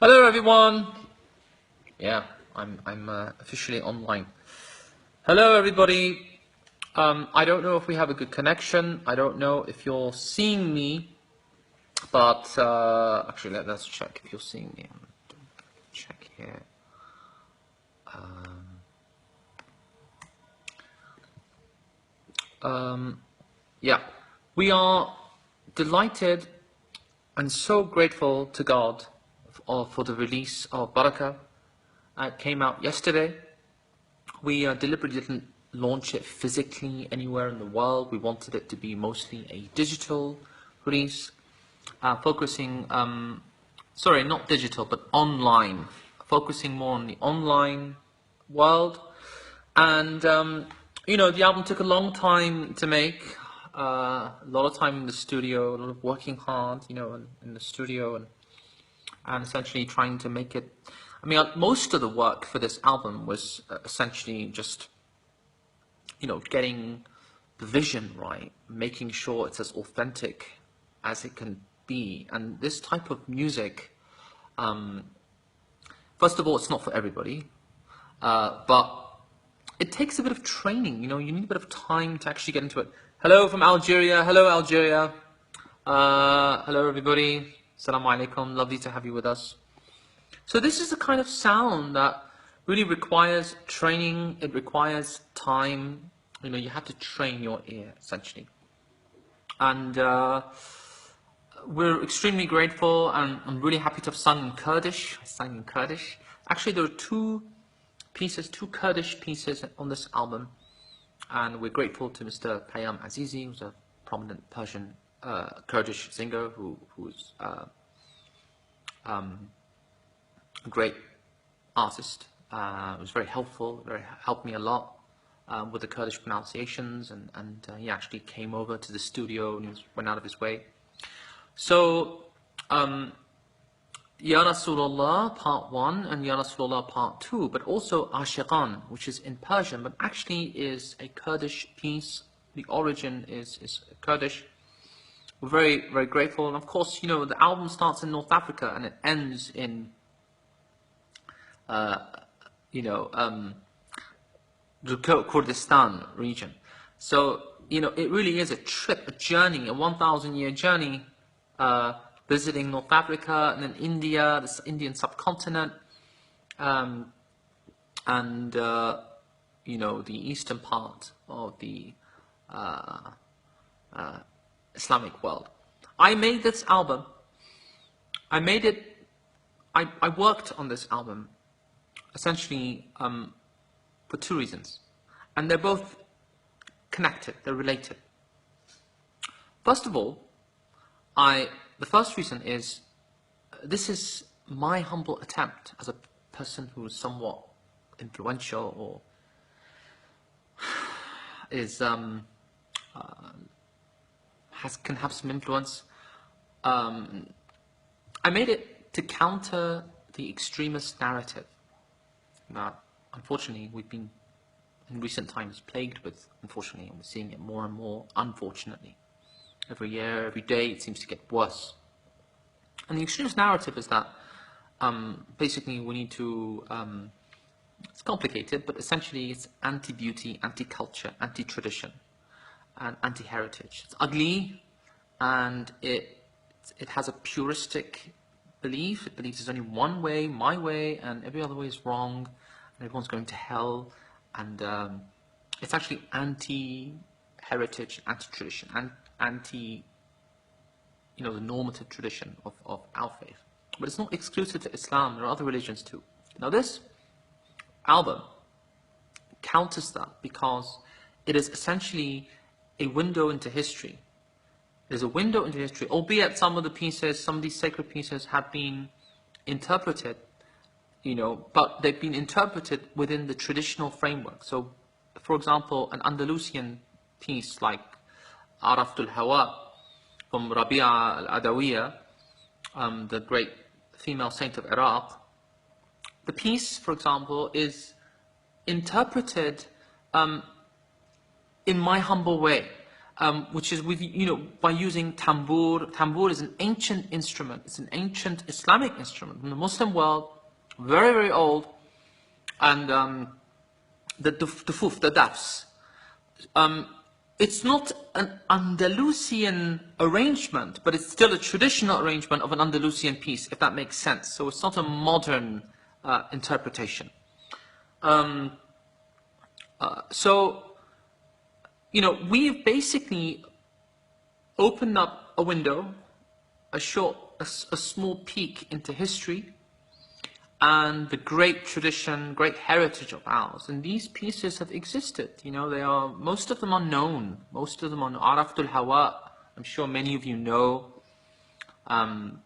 Hello everyone. Yeah, I'm officially online. Hello everybody. I don't know if we have a good connection. I don't know if you're seeing me, but actually let's check if you're seeing me. Check here. Yeah, we are delighted and so grateful to God for the release of BarakaH. It came out yesterday. We deliberately didn't launch it physically anywhere in the world. We wanted it to be mostly a digital release, focusing, sorry, not digital, but online, focusing more on the online world. And, the album took a long time to make, a lot of time in the studio, a lot of working hard, in the studio and essentially trying to make it. I mean, most of the work for this album was essentially just, getting the vision right, making sure it's as authentic as it can be. And this type of music, first of all, it's not for everybody, but it takes a bit of training. You need a bit of time to actually get into it. Hello from Algeria. Hello, Algeria. Hello, everybody. Assalamu alaikum. Lovely to have you with us. So this is the kind of sound that really requires training. It requires time. You have to train your ear, essentially. And we're extremely grateful, and I'm really happy to have sung in Kurdish. I sang in Kurdish. Actually, there are two Kurdish pieces on this album. And we're grateful to Mr. Payam Azizi, who's a prominent Persian Kurdish singer who's a great artist. It was very helpful, helped me a lot with the Kurdish pronunciations, and he actually came over to the studio and went out of his way. So, Ya Rasulullah Part 1 and Ya Rasulullah Part 2, but also Ashiqan, which is in Persian, but actually is a Kurdish piece. The origin is Kurdish. We're very, very grateful. And of course, the album starts in North Africa and it ends in the Kurdistan region. So, it really is a trip, a journey, a 1,000-year journey, visiting North Africa and then India, the Indian subcontinent, and, the eastern part of the Islamic world. I made this album. I worked on this album essentially for two reasons. And they're both connected, they're related. First of all, the first reason is this is my humble attempt as a person who is somewhat influential or is can have some influence. I made it to counter the extremist narrative that unfortunately we've been in recent times plagued with, unfortunately, and we're seeing it more and more, unfortunately. Every year, every day, it seems to get worse. And the extremist narrative is that basically we need to, it's complicated, but essentially it's anti-beauty, anti-culture, anti-tradition, and anti-heritage. It's ugly, and it has a puristic belief. It believes there's only one way, my way, and every other way is wrong, and everyone's going to hell. And it's actually anti-heritage, anti-tradition, and anti, the normative tradition of our faith. But it's not exclusive to Islam. There are other religions too. Now this album counters that because it is essentially a window into history. It is a window into history, albeit some of these sacred pieces have been interpreted, but they've been interpreted within the traditional framework. So, for example, an Andalusian piece like Araftul Hawa from Rabi'a al-Adawiyya, the great female saint of Iraq, the piece, for example, is interpreted in my humble way. which is with, by using tambur. Tambur is an ancient instrument. It's an ancient Islamic instrument in the Muslim world, very, very old. And the dufuf, the dafs. It's not an Andalusian arrangement, but it's still a traditional arrangement of an Andalusian piece, if that makes sense. So it's not a modern interpretation. So, we've basically opened up a window, a small peek into history, and the great tradition, great heritage of ours. And these pieces have existed. Most of them are known. Most of them are Araftul Hawa. I'm sure many of you know. Ya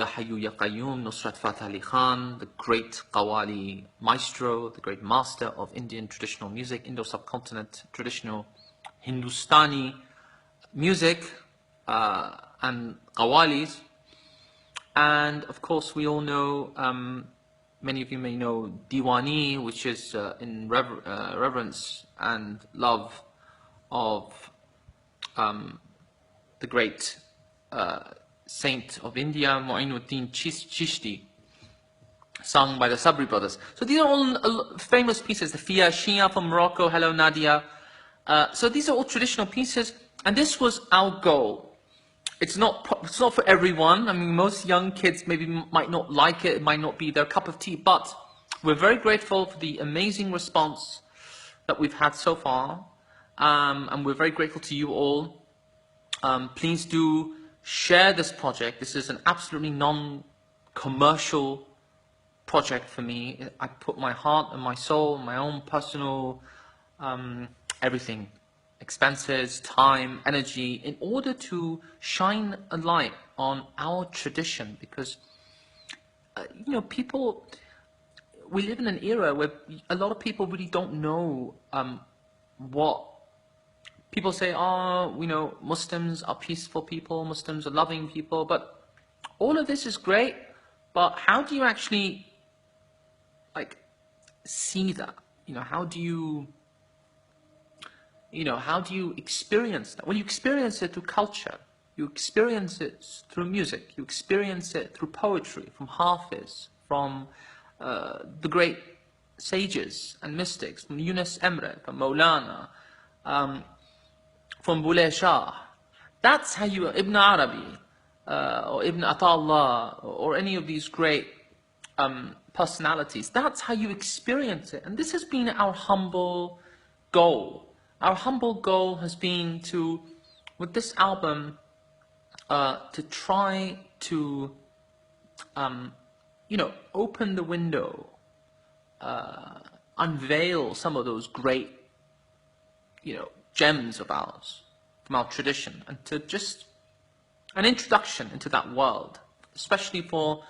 Hayyu Ya Qayyum, Nusrat Fateh Ali Khan, the great Qawwali maestro, the great master of Indian traditional music, Indo-subcontinent traditional Hindustani music, and Qawwalis. And of course, we all know, many of you may know Diwani, which is in reverence and love of the great saint of India, Mu'inuddin Chishti, sung by the Sabri brothers. So these are all famous pieces. The Fia Shia from Morocco, Hello Nadia. So these are all traditional pieces, and this was our goal. It's not for everyone. I mean, most young kids might not like it. It might not be their cup of tea. But we're very grateful for the amazing response that we've had so far. And we're very grateful to you all. Please do share this project. This is an absolutely non-commercial project for me. I put my heart and my soul, my own personal everything, expenses, time, energy, in order to shine a light on our tradition, because we live in an era where a lot of people really don't know what people say. Muslims are peaceful people, Muslims are loving people, but all of this is great, but how do you actually see that? How do you experience that? Well, you experience it through culture, you experience it through music, you experience it through poetry, from Hafiz, from the great sages and mystics, from Yunus Emre, from Maulana, from Boulay Shah. That's how you, Ibn Arabi, or Ibn Ata'Allah, or any of these great personalities. That's how you experience it. And this has been our humble goal. Our humble goal has been to, with this album, to try to, open the window, unveil some of those great, gems of ours, from our tradition, and to just an introduction into that world, especially for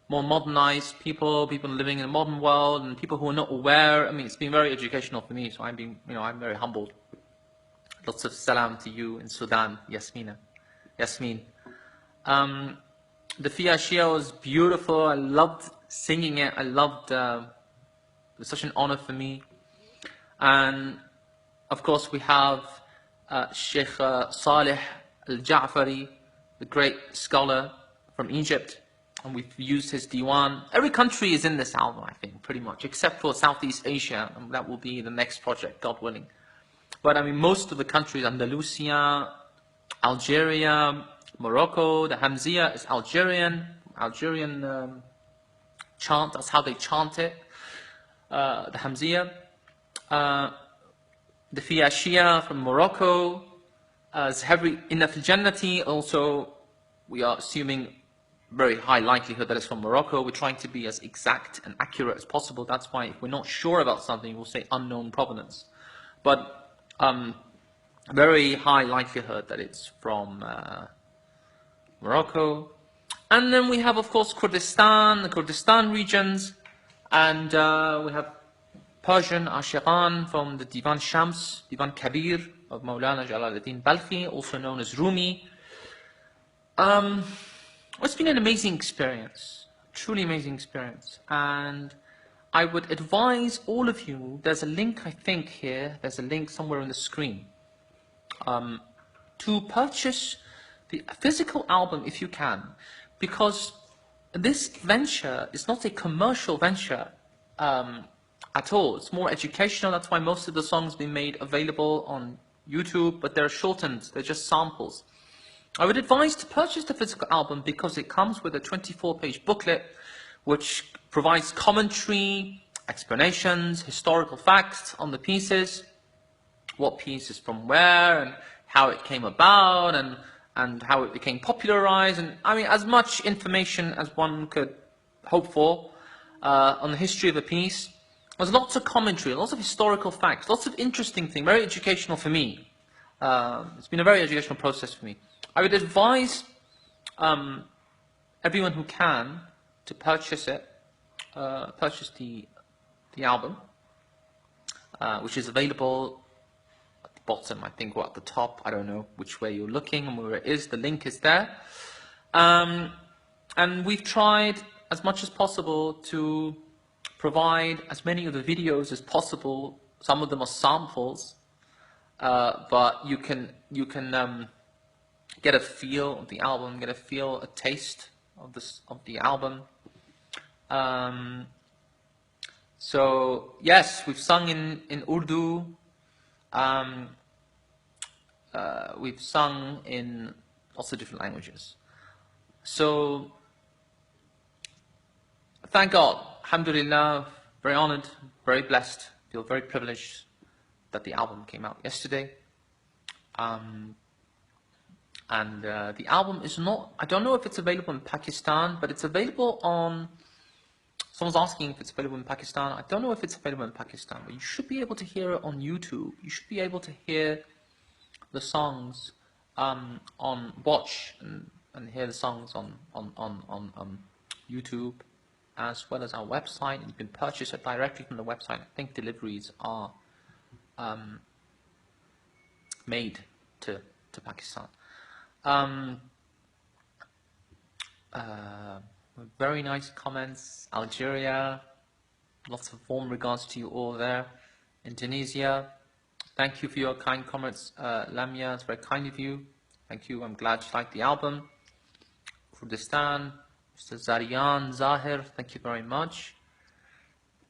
more modernized people living in a modern world, and people who are not aware. I mean, it's been very educational for me, so I'm very humbled. Lots of salam to you in Sudan, Yasmin. The Fia Shia was beautiful. I loved singing it. It was such an honor for me. And of course, we have Sheikh Saleh Al-Ja'fari, the great scholar from Egypt, and we've used his diwan. Every country is in this album, I think, pretty much, except for Southeast Asia, and that will be the next project, God willing. But I mean, most of the countries, Andalusia, Algeria, Morocco, the Hamziya is Algerian chant, that's how they chant it, the Hamziya. The Fia Shia from Morocco, Zahri Inna fil Jannati, also we are assuming very high likelihood that it's from Morocco. We're trying to be as exact and accurate as possible. That's why if we're not sure about something, we'll say unknown provenance. But very high likelihood that it's from Morocco. And then we have, of course, Kurdistan, the Kurdistan regions, and we have Persian Ashiqan from the Divan Shams, Divan Kabir of Maulana Jalaluddin Balkhi, also known as Rumi. It's been an amazing experience, truly amazing experience. And I would advise all of you, there's a link I think here, there's a link somewhere on the screen, to purchase the physical album if you can, because this venture is not a commercial venture at all. It's more educational. That's why most of the songs have been made available on YouTube, but they're shortened, they're just samples. I would advise to purchase the physical album because it comes with a 24-page booklet which provides commentary, explanations, historical facts on the pieces, what piece is from where, and how it came about, and how it became popularized, and I mean, as much information as one could hope for on the history of a piece. There's lots of commentary, lots of historical facts, lots of interesting things, very educational for me. It's been a very educational process for me. I would advise everyone who can to purchase it, purchase the album, which is available at the bottom, I think, or at the top. I don't know which way you're looking and where it is. The link is there. And we've tried as much as possible to provide as many of the videos as possible. Some of them are samples, but you can get a feel of the album, get a feel, a taste of the album. So yes, we've sung in Urdu. We've sung in lots of different languages. So thank God, alhamdulillah, very honored, very blessed, feel very privileged that the album came out yesterday. And the album is not, I don't know if it's available in Pakistan, but it's available on, someone's asking if it's available in Pakistan. I don't know if it's available in Pakistan, but you should be able to hear it on YouTube. You should be able to hear the songs watch and hear the songs on YouTube, as well as our website. And you can purchase it directly from the website. I think deliveries are made to Pakistan. Very nice comments. Algeria, lots of warm regards to you all there. Indonesia, thank you for your kind comments. Lamia, it's very kind of you. Thank you. I'm glad you liked the album. Kurdistan, Mr. Zarian Zahir, thank you very much.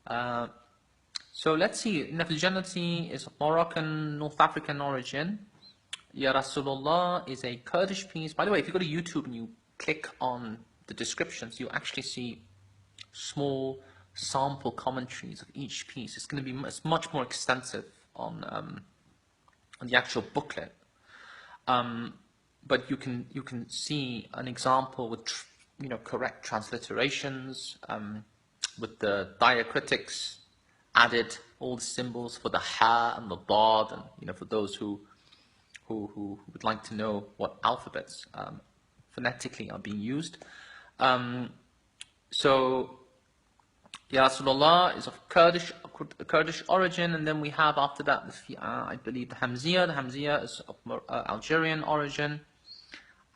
So let's see. Nafjanati is of Moroccan, North African origin. Ya Rasulullah is a Kurdish piece. By the way, if you go to YouTube and you click on the descriptions, you actually see small sample commentaries of each piece. It's going to be much more extensive on the actual booklet. But you can see an example with correct transliterations, with the diacritics added, all the symbols for the ha and the dad, and for those who would like to know what alphabets phonetically are being used. So Ya Rasulullah is of Kurdish origin, and then we have after that I believe the Hamziya. The Hamziya is of Algerian origin,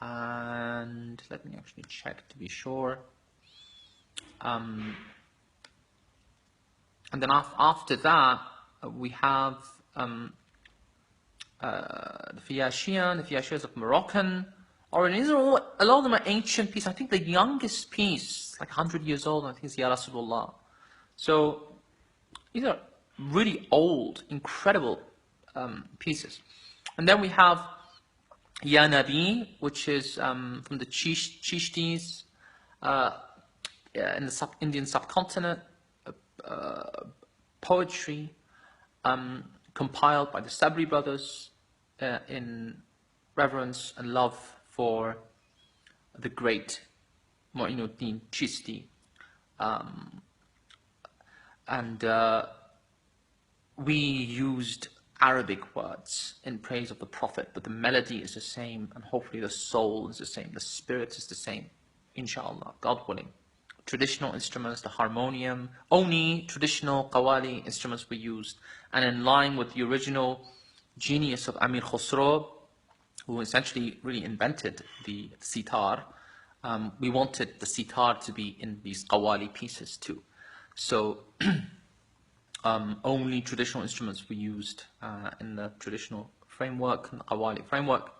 and let me actually check to be sure. And then after that we have the Fiyashiyan. The Fiyashiyan is of Moroccan origin. These are all, a lot of them are ancient pieces. I think the youngest piece, like 100 years old, I think is Ya Rasulullah. So these are really old, incredible pieces. And then we have Ya Nabi, which is from the Chishtis in the Indian subcontinent, poetry compiled by the Sabri brothers in reverence and love for the great Mu'inuddin Chishti. And we used Arabic words in praise of the Prophet, but the melody is the same, and hopefully the soul is the same, the spirit is the same, inshallah, God willing. Traditional instruments, the harmonium, only traditional qawwali instruments were used, and in line with the original genius of Amir Khosrow, who essentially really invented the sitar, we wanted the sitar to be in these qawwali pieces too. So only traditional instruments were used in the traditional framework, the Qawwali framework,